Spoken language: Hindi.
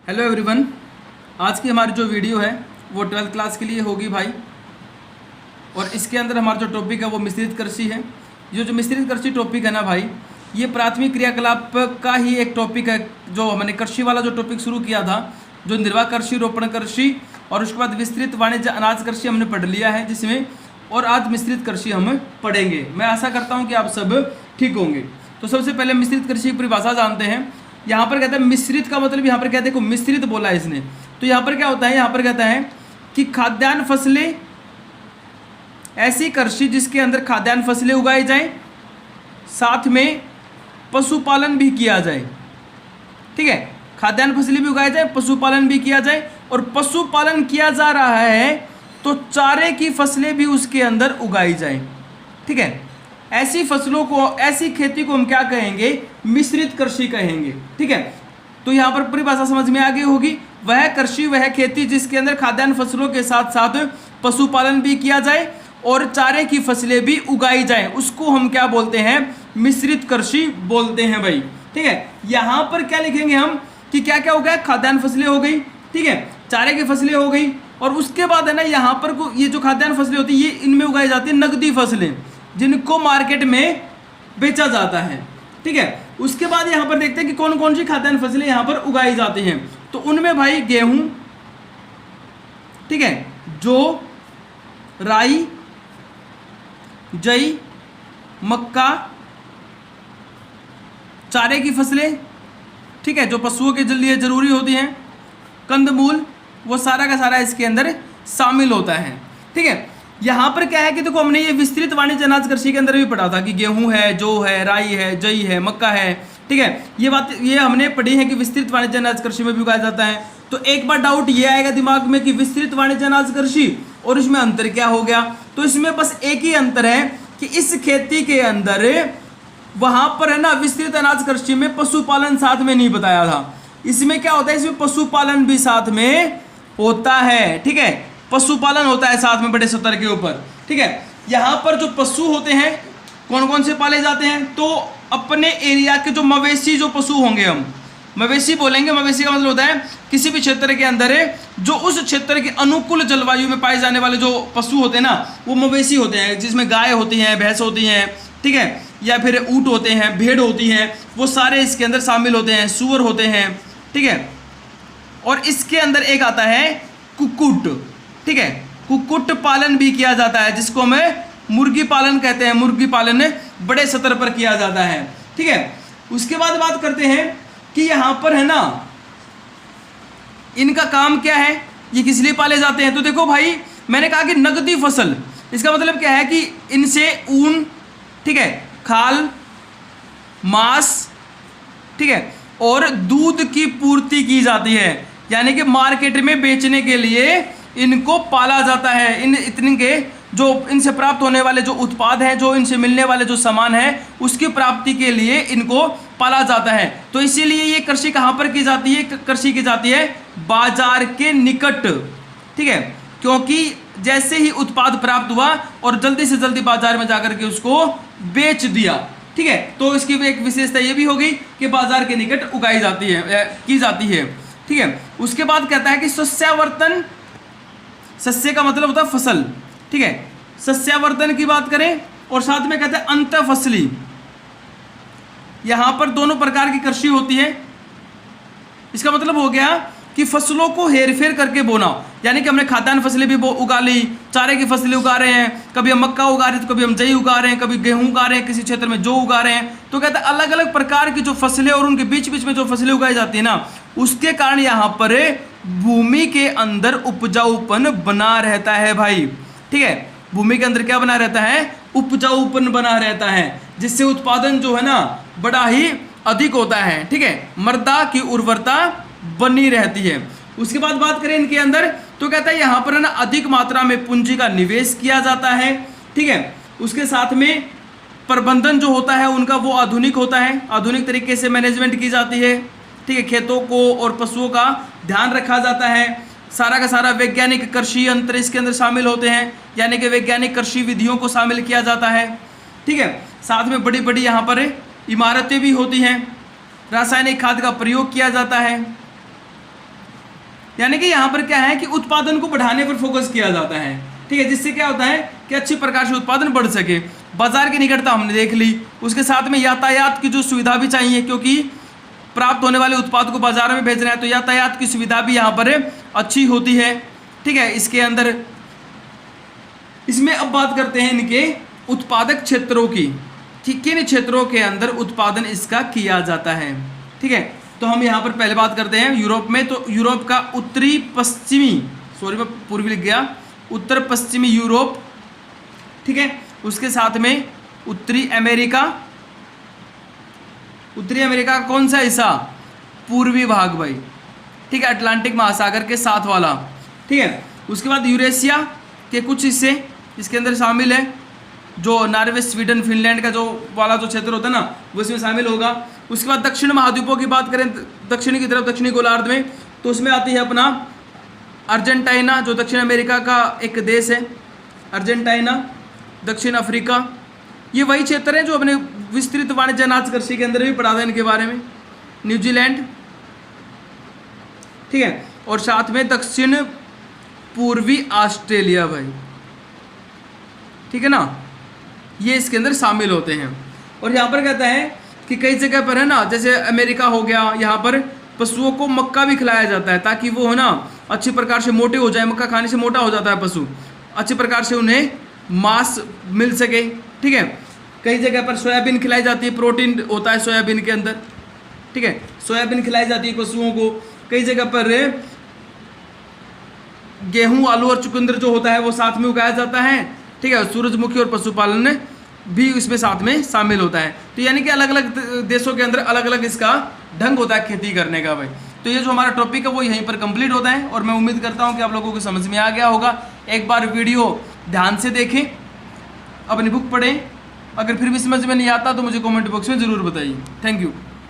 Hello everyone. आज की हमारी जो वीडियो है वो 12th क्लास के लिए होगी भाई। और इसके अंदर हमारा जो टॉपिक है वो मिश्रित कृषि है। ये जो मिश्रित कृषि टॉपिक है ना भाई, ये प्राथमिक क्रियाकलाप का ही एक टॉपिक है। जो हमने कृषि वाला जो टॉपिक शुरू किया था, जो निर्वाह कृषि, रोपण कृषि और उसके बाद विस्तृत वाणिज्य अनाज कृषि हमने पढ़ लिया है जिसमें, और आज मिश्रित कृषि हम पढ़ेंगे। मैं आशा करता हूँ कि आप सब ठीक होंगे। तो सबसे पहले मिश्रित कृषि की परिभाषा जानते हैं। यहाँ पर कहते हैं मिश्रित का मतलब, यहाँ पर कहते हैं देखो मिश्रित बोला है इसने, तो यहाँ पर क्या होता है, यहाँ पर कहता है कि खाद्यान्न फसलें, ऐसी कृषि जिसके अंदर खाद्यान्न फसलें उगाई जाएं, साथ में पशुपालन भी किया जाए। ठीक है, खाद्यान्न फसलें भी उगाई जाए, पशुपालन भी किया जाए। और पशुपालन किया जा रहा है तो चारे की फसलें भी उसके अंदर उगाई जाए। ठीक है, ऐसी फसलों को, ऐसी खेती को हम क्या कहेंगे, मिश्रित कृषि कहेंगे। ठीक है, तो यहाँ पर परिभाषा समझ में आ गई होगी। वह कृषि, वह खेती जिसके अंदर खाद्यान्न फसलों के साथ साथ पशुपालन भी किया जाए और चारे की फसलें भी उगाई जाए, उसको हम क्या बोलते हैं, मिश्रित कृषि बोलते हैं भाई। ठीक है, यहाँ पर क्या लिखेंगे हम कि क्या क्या हो गया, खाद्यान्न फसलें हो गई, ठीक है, चारे की फसलें हो गई, और उसके बाद है ना यहाँ पर ये जो खाद्यान्न फसलें होती है, ये इनमें उगाई जाती है नकदी फसलें जिनको मार्केट में बेचा जाता है। ठीक है, उसके बाद यहाँ पर देखते हैं कि कौन कौन सी खाद्यान्न फसलें यहाँ पर उगाई जाती हैं। तो उनमें भाई गेहूं, ठीक है, जौ, राई, जई, मक्का, चारे की फसलें, ठीक है, जो पशुओं के लिए जरूरी होती हैं, कंदमूल, वो सारा का सारा इसके अंदर शामिल होता है। ठीक है, यहाँ पर क्या है कि देखो हमने ये विस्तृत वाणिज्य अनाज कृषि के अंदर भी पढ़ा था कि गेहूं है, जौ है, राई है, जई है, मक्का है। ठीक है, ये बात ये हमने पढ़ी है कि विस्तृत वाणिज्य अनाज कृषि में भी उगाया जाता है। तो एक बार डाउट ये आएगा दिमाग में कि विस्तृत वाणिज्य अनाज कृषि और इसमें अंतर क्या हो गया। तो इसमें बस एक ही अंतर है कि इस खेती के अंदर वहां पर है ना विस्तृत अनाज कृषि में पशुपालन साथ में नहीं बताया था। इसमें क्या होता है, इसमें पशुपालन भी साथ में होता है। ठीक है, पशुपालन होता है साथ में बड़े स्तर के ऊपर। ठीक है, यहाँ पर जो पशु होते हैं कौन कौन से पाले जाते हैं, तो अपने एरिया के जो मवेशी, जो पशु होंगे, हम मवेशी बोलेंगे। मवेशी का मतलब होता है किसी भी क्षेत्र के अंदर जो उस क्षेत्र के अनुकूल जलवायु में पाए जाने वाले जो पशु होते हैं ना, वो मवेशी होते हैं, जिसमें गाय होती हैं, भैंस होती हैं, ठीक है, या फिर ऊँट होते हैं, भेड़ होती हैं, वो सारे इसके अंदर शामिल होते हैं, सूअर होते हैं। ठीक है, और इसके अंदर एक आता है कुक्कुट। ठीक है, कुक्कुट पालन भी किया जाता है, जिसको हमें मुर्गी पालन कहते हैं। मुर्गी पालन बड़े स्तर पर किया जाता है। ठीक है, उसके बाद बात करते हैं कि यहाँ पर है ना इनका काम क्या है, ये किस लिए पाले जाते हैं। तो देखो भाई, मैंने कहा कि नकदी फसल, इसका मतलब क्या है कि इनसे ऊन, ठीक है, खाल, मांस, ठीक है, और दूध की पूर्ति की जाती है, यानी कि मार्केट में बेचने के लिए इनको पाला जाता है। इतने के जो इनसे प्राप्त होने वाले जो उत्पाद हैं, जो इनसे मिलने वाले जो सामान है, उसकी प्राप्ति के लिए इनको पाला जाता है। तो इसीलिए ये कृषि कहाँ पर की जाती है, कृषि की जाती है बाजार के निकट। ठीक है, क्योंकि जैसे ही उत्पाद प्राप्त हुआ और जल्दी से जल्दी बाजार में जाकर के उसको बेच दिया। ठीक है, तो इसकी एक विशेषता ये भी होगी कि बाजार के निकट उगाई जाती है, की जाती है। ठीक है, उसके बाद कहता है कि सस्यावर्तन, सस्य का मतलब होता है फसल। ठीक है, सस्यावर्तन की बात करें, और साथ में कहते हैं अंतःफसली, यहां पर दोनों प्रकार की कृषि होती है। इसका मतलब हो गया कि फसलों को हेरफेर करके बोना, यानी कि हमने खाद्यान्न फसलें भी उगा ली, चारे की फसलें उगा रहे हैं, कभी हम मक्का उगा रहे हैं, तो कभी हम जई उगा रहे हैं, कभी गेहूं उगा रहे हैं, किसी क्षेत्र में जौ उगा रहे हैं। तो कहते हैं अलग अलग प्रकार की जो फसलें और उनके बीच बीच में जो फसलें उगाई जाती है ना, उसके कारण यहाँ पर भूमि के अंदर उपजाऊपन बना रहता है भाई। ठीक है, भूमि के अंदर क्या बना रहता है, उपजाऊपन बना रहता है, जिससे उत्पादन जो है ना बड़ा ही अधिक होता है। ठीक है, मृदा की उर्वरता बनी रहती है। उसके बाद बात करें इनके अंदर, तो कहता है यहाँ पर है ना अधिक मात्रा में पूंजी का निवेश किया जाता है। ठीक है, उसके साथ में प्रबंधन जो होता है उनका वो आधुनिक होता है, आधुनिक तरीके से मैनेजमेंट की जाती है। ठीक है, खेतों को और पशुओं का ध्यान रखा जाता है। सारा का सारा वैज्ञानिक कृषि यंत्र इसके अंदर शामिल होते हैं, यानी कि वैज्ञानिक कृषि विधियों को शामिल किया जाता है। ठीक है, साथ में बड़ी बड़ी यहाँ पर इमारतें भी होती हैं, रासायनिक खाद का प्रयोग किया जाता है। यानी कि यहाँ पर क्या है कि उत्पादन को बढ़ाने पर फोकस किया जाता है, ठीक है, जिससे क्या होता है कि अच्छी प्रकार से उत्पादन बढ़ सके। बाजार की निकटता हमने देख ली, उसके साथ में यातायात की जो सुविधा भी चाहिए, क्योंकि प्राप्त होने वाले उत्पाद को बाजार में भेजना है तो यातायात की सुविधा भी यहाँ पर अच्छी होती है, ठीक है। इसके अंदर इसमें अब बात करते हैं इनके उत्पादक क्षेत्रों की, ठीक, किन क्षेत्रों के अंदर उत्पादन इसका किया जाता है, ठीक है। तो हम यहाँ पर पहले बात करते हैं यूरोप में। तो यूरोप का उत्तरी पश्चिमी, सॉरी मैं पूर्वी लिख गया, उत्तर पश्चिमी यूरोप, ठीक है, उसके साथ में उत्तरी अमेरिका। उत्तरी अमेरिका का कौन सा हिस्सा? पूर्वी भाग भाई, ठीक है, अटलांटिक महासागर के साथ वाला, ठीक है। उसके बाद यूरेशिया के कुछ हिस्से इसके अंदर शामिल है, जो नॉर्वे, स्वीडन, फिनलैंड का जो वाला जो क्षेत्र होता है ना, वो इसमें शामिल होगा। उसके बाद दक्षिण महाद्वीपों की बात करें, दक्षिणी की तरफ, दक्षिणी गोलार्ध में, तो उसमें आती है अपना अर्जेंटीना, जो दक्षिण अमेरिका का एक देश है, अर्जेंटीना, दक्षिण अफ्रीका, ये वही क्षेत्र है जो अपने विस्तृत वाणिज्य अनाज कृषि के अंदर भी पढ़ा था इनके बारे में। न्यूजीलैंड, ठीक है, और साथ में दक्षिण पूर्वी ऑस्ट्रेलिया भाई, ठीक है ना, ये इसके अंदर शामिल होते हैं। और यहाँ पर कहता है कि कई जगह पर है ना, जैसे अमेरिका हो गया, यहाँ पर पशुओं को मक्का भी खिलाया जाता है ताकि वो है ना अच्छी प्रकार से मोटे हो जाए। मक्का खाने से मोटा हो जाता है पशु, अच्छी प्रकार से उन्हें मांस मिल सके, ठीक है। कई जगह पर सोयाबीन खिलाई जाती है, प्रोटीन होता है सोयाबीन के अंदर, ठीक है, सोयाबीन खिलाई जाती है पशुओं को। कई जगह पर गेहूं, आलू और चुकंदर जो होता है वो साथ में उगाया जाता है, ठीक है। सूरजमुखी और पशुपालन भी इसमें साथ में शामिल होता है। तो यानी कि अलग अलग देशों के अंदर अलग अलग इसका ढंग होता है खेती करने का भाई। तो ये जो हमारा टॉपिक है वो यहीं पर कंप्लीट होता है, और मैं उम्मीद करता हूँ कि आप लोगों को समझ में आ गया होगा। एक बार वीडियो ध्यान से देखें, अपनी बुक पढ़ें, अगर फिर भी समझ में नहीं आता तो मुझे कमेंट बॉक्स में ज़रूर बताइए। Thank you.